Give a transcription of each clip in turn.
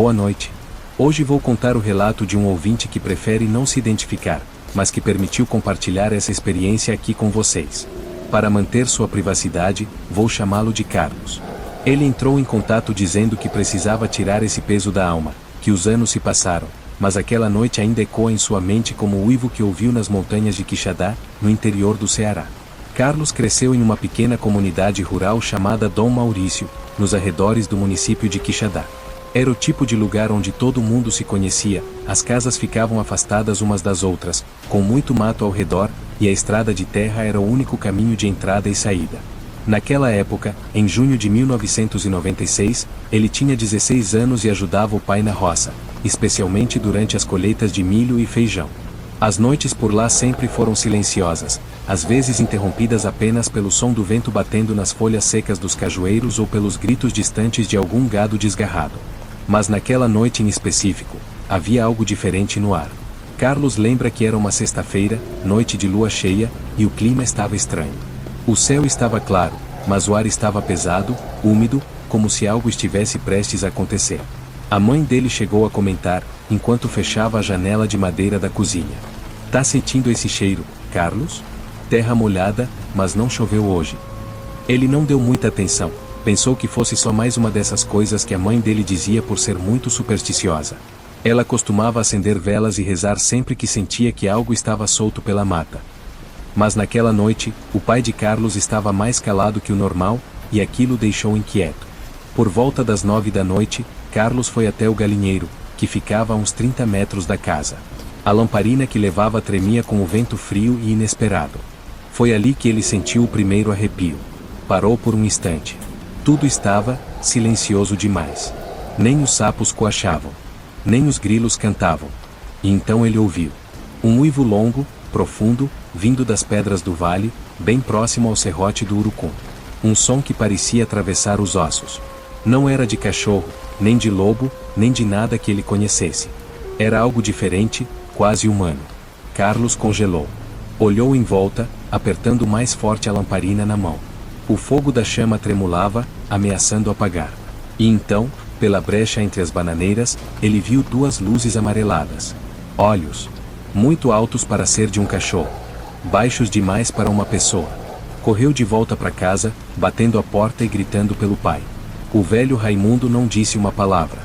Boa noite. Hoje vou contar o relato de um ouvinte que prefere não se identificar, mas que permitiu compartilhar essa experiência aqui com vocês. Para manter sua privacidade, vou chamá-lo de Carlos. Ele entrou em contato dizendo que precisava tirar esse peso da alma, que os anos se passaram, mas aquela noite ainda ecoa em sua mente como o uivo que ouviu nas montanhas de Quixadá, no interior do Ceará. Carlos cresceu em uma pequena comunidade rural chamada Dom Maurício, nos arredores do município de Quixadá. Era o tipo de lugar onde todo mundo se conhecia, as casas ficavam afastadas umas das outras, com muito mato ao redor, e a estrada de terra era o único caminho de entrada e saída. Naquela época, em junho de 1996, ele tinha 16 anos e ajudava o pai na roça, especialmente durante as colheitas de milho e feijão. As noites por lá sempre foram silenciosas, às vezes interrompidas apenas pelo som do vento batendo nas folhas secas dos cajueiros ou pelos gritos distantes de algum gado desgarrado. Mas naquela noite em específico, havia algo diferente no ar. Carlos lembra que era uma sexta-feira, noite de lua cheia, e o clima estava estranho. O céu estava claro, mas o ar estava pesado, úmido, como se algo estivesse prestes a acontecer. A mãe dele chegou a comentar, enquanto fechava a janela de madeira da cozinha. Tá sentindo esse cheiro, Carlos? Terra molhada, mas não choveu hoje. Ele não deu muita atenção, pensou que fosse só mais uma dessas coisas que a mãe dele dizia por ser muito supersticiosa. Ela costumava acender velas e rezar sempre que sentia que algo estava solto pela mata. Mas naquela noite, o pai de Carlos estava mais calado que o normal, e aquilo o deixou inquieto. Por volta das 9 da noite, Carlos foi até o galinheiro, que ficava a uns 30 metros da casa. A lamparina que levava tremia com o vento frio e inesperado. Foi ali que ele sentiu o primeiro arrepio. Parou por um instante. Tudo estava silencioso demais. Nem os sapos coachavam. Nem os grilos cantavam. E então ele ouviu um uivo longo, profundo, vindo das pedras do vale, bem próximo ao serrote do Urucum. Um som que parecia atravessar os ossos. Não era de cachorro, nem de lobo, nem de nada que ele conhecesse. Era algo diferente, quase humano. Carlos congelou. Olhou em volta, apertando mais forte a lamparina na mão. O fogo da chama tremulava, ameaçando apagar. E então, pela brecha entre as bananeiras, ele viu duas luzes amareladas. Olhos. Muito altos para ser de um cachorro. Baixos demais para uma pessoa. Correu de volta para casa, batendo a porta e gritando pelo pai. O velho Raimundo não disse uma palavra.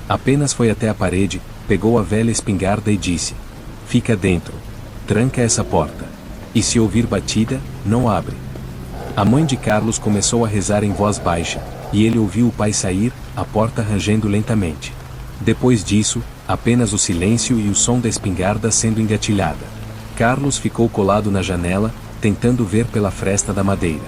Apenas foi até a parede, pegou a velha espingarda e disse: "Fica dentro. Tranca essa porta. E se ouvir batida, não abre." A mãe de Carlos começou a rezar em voz baixa, e ele ouviu o pai sair, a porta rangendo lentamente. Depois disso, apenas o silêncio e o som da espingarda sendo engatilhada. Carlos ficou colado na janela, tentando ver pela fresta da madeira.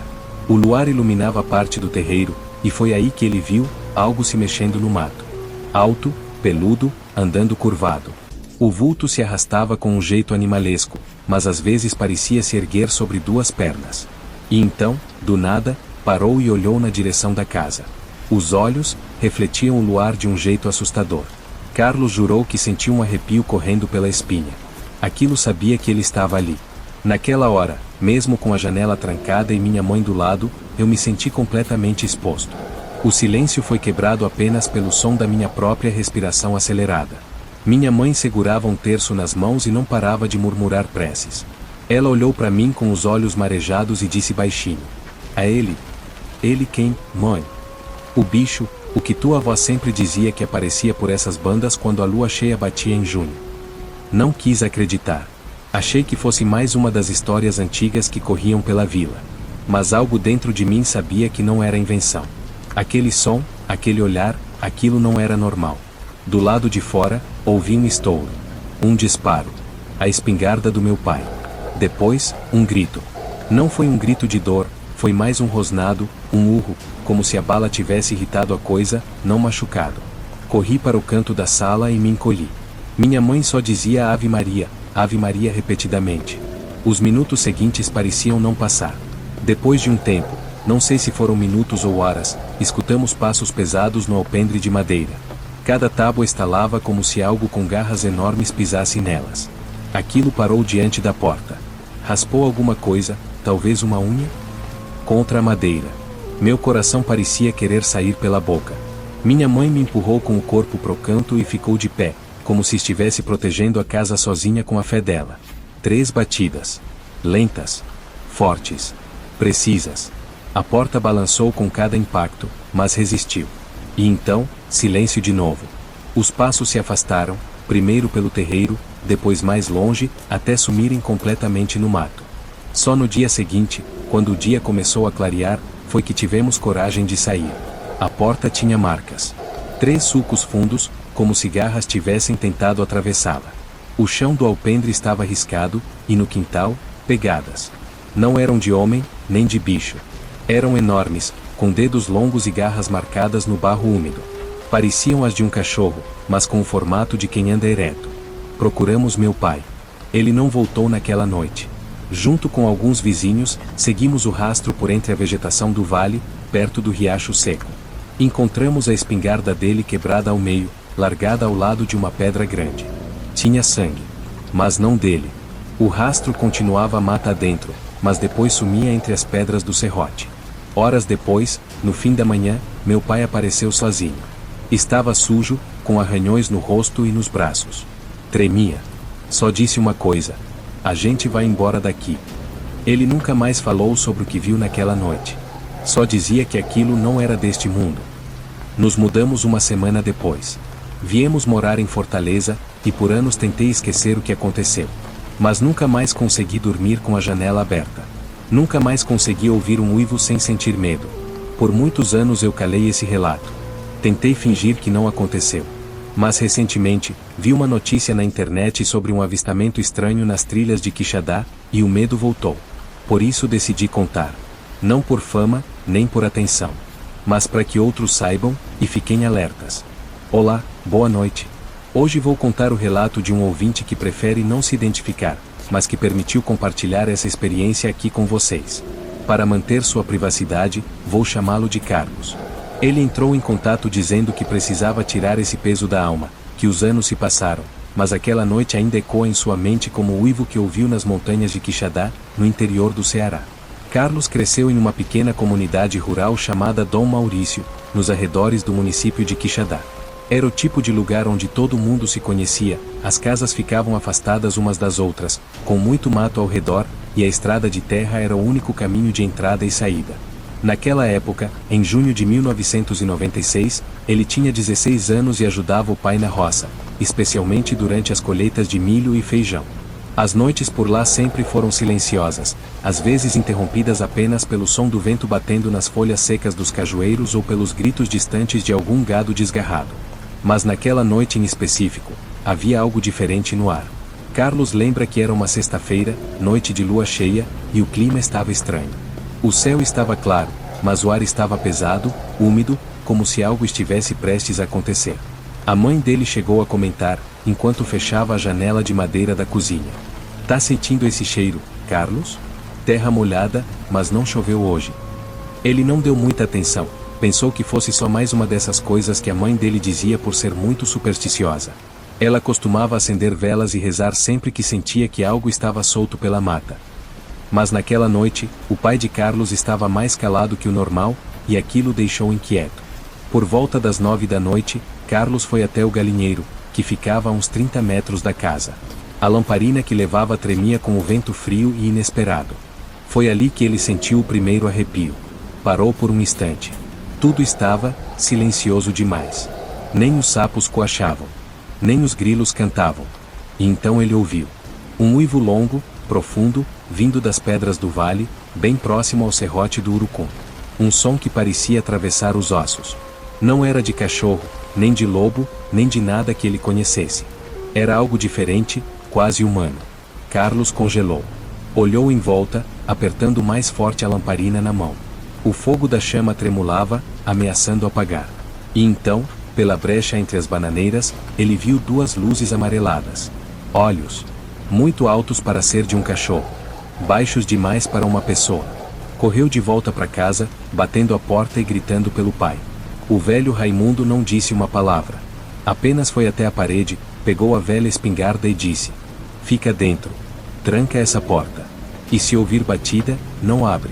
O luar iluminava parte do terreiro, e foi aí que ele viu algo se mexendo no mato. Alto, peludo, andando curvado. O vulto se arrastava com um jeito animalesco, mas às vezes parecia se erguer sobre duas pernas. E então, do nada, parou e olhou na direção da casa. Os olhos refletiam o luar de um jeito assustador. Carlos jurou que sentiu um arrepio correndo pela espinha. Aquilo sabia que ele estava ali. Naquela hora, mesmo com a janela trancada e minha mãe do lado, eu me senti completamente exposto. O silêncio foi quebrado apenas pelo som da minha própria respiração acelerada. Minha mãe segurava um terço nas mãos e não parava de murmurar preces. Ela olhou para mim com os olhos marejados e disse baixinho: "A ele? Ele quem, mãe?" "O bicho, o que tua avó sempre dizia que aparecia por essas bandas quando a lua cheia batia em junho." Não quis acreditar. Achei que fosse mais uma das histórias antigas que corriam pela vila. Mas algo dentro de mim sabia que não era invenção. Aquele som, aquele olhar, aquilo não era normal. Do lado de fora, ouvi um estouro. Um disparo. A espingarda do meu pai. Depois, um grito. Não foi um grito de dor, foi mais um rosnado, um urro, como se a bala tivesse irritado a coisa, não machucado. Corri para o canto da sala e me encolhi. Minha mãe só dizia Ave Maria repetidamente. Os minutos seguintes pareciam não passar. Depois de um tempo, não sei se foram minutos ou horas, escutamos passos pesados no alpendre de madeira. Cada tábua estalava como se algo com garras enormes pisasse nelas. Aquilo parou diante da porta. Raspou alguma coisa, talvez uma unha? Contra a madeira. Meu coração parecia querer sair pela boca. Minha mãe me empurrou com o corpo pro canto e ficou de pé, como se estivesse protegendo a casa sozinha com a fé dela. 3 batidas. Lentas. Fortes. Precisas. A porta balançou com cada impacto, mas resistiu. E então, silêncio de novo. Os passos se afastaram, primeiro pelo terreiro, depois mais longe, até sumirem completamente no mato. Só no dia seguinte, quando o dia começou a clarear, foi que tivemos coragem de sair. A porta tinha marcas. 3 sulcos fundos, como se garras tivessem tentado atravessá-la. O chão do alpendre estava riscado, e no quintal, pegadas. Não eram de homem, nem de bicho. Eram enormes, com dedos longos e garras marcadas no barro úmido. Pareciam as de um cachorro, mas com o formato de quem anda ereto. Procuramos meu pai. Ele não voltou naquela noite. Junto com alguns vizinhos, seguimos o rastro por entre a vegetação do vale, perto do riacho seco. Encontramos a espingarda dele quebrada ao meio, largada ao lado de uma pedra grande. Tinha sangue. Mas não dele. O rastro continuava mata adentro, mas depois sumia entre as pedras do serrote. Horas depois, no fim da manhã, meu pai apareceu sozinho. Estava sujo, com arranhões no rosto e nos braços. Tremia. Só disse uma coisa: a gente vai embora daqui. Ele nunca mais falou sobre o que viu naquela noite. Só dizia que aquilo não era deste mundo. Nos mudamos uma semana depois. Viemos morar em Fortaleza, e por anos tentei esquecer o que aconteceu. Mas nunca mais consegui dormir com a janela aberta. Nunca mais consegui ouvir um uivo sem sentir medo. Por muitos anos eu calei esse relato. Tentei fingir que não aconteceu. Mas recentemente, vi uma notícia na internet sobre um avistamento estranho nas trilhas de Quixadá, e o medo voltou. Por isso decidi contar. Não por fama, nem por atenção. Mas para que outros saibam, e fiquem alertas. Olá, boa noite. Hoje vou contar o relato de um ouvinte que prefere não se identificar, mas que permitiu compartilhar essa experiência aqui com vocês. Para manter sua privacidade, vou chamá-lo de Carlos. Ele entrou em contato dizendo que precisava tirar esse peso da alma, que os anos se passaram, mas aquela noite ainda ecoa em sua mente como o uivo que ouviu nas montanhas de Quixadá, no interior do Ceará. Carlos cresceu em uma pequena comunidade rural chamada Dom Maurício, nos arredores do município de Quixadá. Era o tipo de lugar onde todo mundo se conhecia, as casas ficavam afastadas umas das outras, com muito mato ao redor, e a estrada de terra era o único caminho de entrada e saída. Naquela época, em junho de 1996, ele tinha 16 anos e ajudava o pai na roça, especialmente durante as colheitas de milho e feijão. As noites por lá sempre foram silenciosas, às vezes interrompidas apenas pelo som do vento batendo nas folhas secas dos cajueiros ou pelos gritos distantes de algum gado desgarrado. Mas naquela noite em específico, havia algo diferente no ar. Carlos lembra que era uma sexta-feira, noite de lua cheia, e o clima estava estranho. O céu estava claro, mas o ar estava pesado, úmido, como se algo estivesse prestes a acontecer. A mãe dele chegou a comentar, enquanto fechava a janela de madeira da cozinha: "Tá sentindo esse cheiro, Carlos? Terra molhada, mas não choveu hoje." Ele não deu muita atenção, pensou que fosse só mais uma dessas coisas que a mãe dele dizia por ser muito supersticiosa. Ela costumava acender velas e rezar sempre que sentia que algo estava solto pela mata. Mas naquela noite, o pai de Carlos estava mais calado que o normal, e aquilo o deixou inquieto. Por volta das 9 da noite, Carlos foi até o galinheiro, que ficava a uns 30 metros da casa. A lamparina que levava tremia com o vento frio e inesperado. Foi ali que ele sentiu o primeiro arrepio. Parou por um instante. Tudo estava silencioso demais. Nem os sapos coachavam. Nem os grilos cantavam. E então ele ouviu um uivo longo, profundo, vindo das pedras do vale, bem próximo ao serrote do Urucum. Um som que parecia atravessar os ossos. Não era de cachorro, nem de lobo, nem de nada que ele conhecesse. Era algo diferente, quase humano. Carlos congelou. Olhou em volta, apertando mais forte a lamparina na mão. O fogo da chama tremulava, ameaçando apagar. E então, pela brecha entre as bananeiras, ele viu 2 luzes amareladas. Olhos. Muito altos para ser de um cachorro. Baixos demais para uma pessoa. Correu de volta para casa, batendo a porta e gritando pelo pai. O velho Raimundo não disse uma palavra. Apenas foi até a parede, pegou a velha espingarda e disse: "Fica dentro. Tranca essa porta. E se ouvir batida, não abre."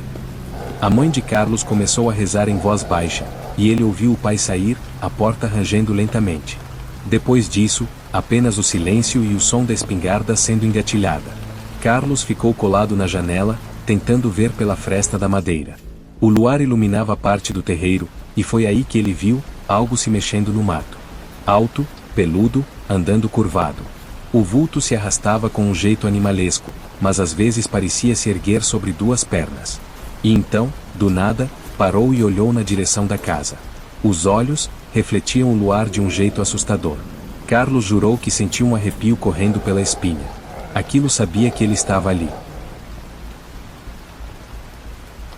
A mãe de Carlos começou a rezar em voz baixa, e ele ouviu o pai sair, a porta rangendo lentamente. Depois disso, apenas o silêncio e o som da espingarda sendo engatilhada. Carlos ficou colado na janela, tentando ver pela fresta da madeira. O luar iluminava parte do terreiro, e foi aí que ele viu algo se mexendo no mato. Alto, peludo, andando curvado. O vulto se arrastava com um jeito animalesco, mas às vezes parecia se erguer sobre duas pernas. E então, do nada, parou e olhou na direção da casa. Os olhos refletiam o luar de um jeito assustador. Carlos jurou que sentiu um arrepio correndo pela espinha. Aquilo sabia que ele estava ali.